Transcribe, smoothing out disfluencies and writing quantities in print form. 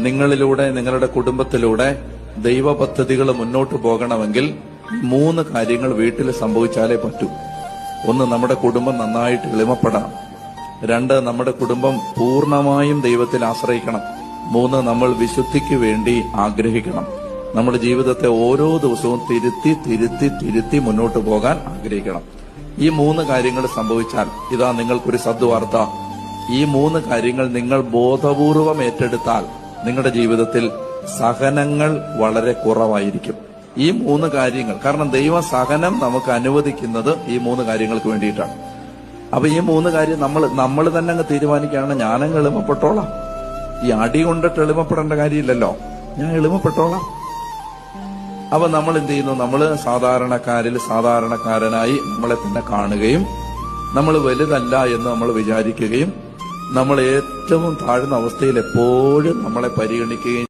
നിങ്ങളിലൂടെ, നിങ്ങളുടെ കുടുംബത്തിലൂടെ ദൈവ പദ്ധതികൾ മുന്നോട്ട് പോകണമെങ്കിൽ 3 കാര്യങ്ങൾ വീട്ടിൽ സംഭവിച്ചാലേ പറ്റൂ. 1, നമ്മുടെ കുടുംബം നന്നായിട്ട് എളിമപ്പെടണം. 2, നമ്മുടെ കുടുംബം പൂർണ്ണമായും ദൈവത്തിൽ ആശ്രയിക്കണം. 3, നമ്മൾ വിശുദ്ധിക്ക് വേണ്ടി ആഗ്രഹിക്കണം. നമ്മുടെ ജീവിതത്തെ ഓരോ ദിവസവും തിരുത്തി മുന്നോട്ട് പോകാൻ ആഗ്രഹിക്കണം. ഈ 3 കാര്യങ്ങൾ സംഭവിച്ചാൽ ഇതാ നിങ്ങൾക്കൊരു സദ്വാർത്ത. ഈ 3 കാര്യങ്ങൾ നിങ്ങൾ ബോധപൂർവം ഏറ്റെടുത്താൽ നിങ്ങളുടെ ജീവിതത്തിൽ സഹനങ്ങൾ വളരെ കുറവായിരിക്കും. ഈ 3 കാര്യങ്ങൾ, കാരണം ദൈവ സഹനം നമുക്ക് അനുവദിക്കുന്നത് ഈ 3 കാര്യങ്ങൾക്ക് വേണ്ടിയിട്ടാണ്. അപ്പൊ ഈ 3 കാര്യം നമ്മൾ തന്നെ അങ്ങ് തീരുമാനിക്കുകയാണ്, ഞാനങ്ങ് എളിമപ്പെട്ടോളാം. ഈ അടി കൊണ്ടിട്ട് എളിമപ്പെടേണ്ട കാര്യമില്ലല്ലോ, ഞാൻ എളിമപ്പെട്ടോളാം. അപ്പൊ നമ്മൾ എന്ത് ചെയ്യുന്നു? നമ്മൾ സാധാരണക്കാരിൽ സാധാരണക്കാരനായി നമ്മളെ തന്നെ കാണുകയും നമ്മൾ വലുതല്ല എന്ന് നമ്മൾ വിചാരിക്കുകയും നമ്മൾ ഏറ്റവും താഴ്ന്ന അവസ്ഥയിൽ എപ്പോഴും നമ്മളെ പരിഗണിക്കുകയും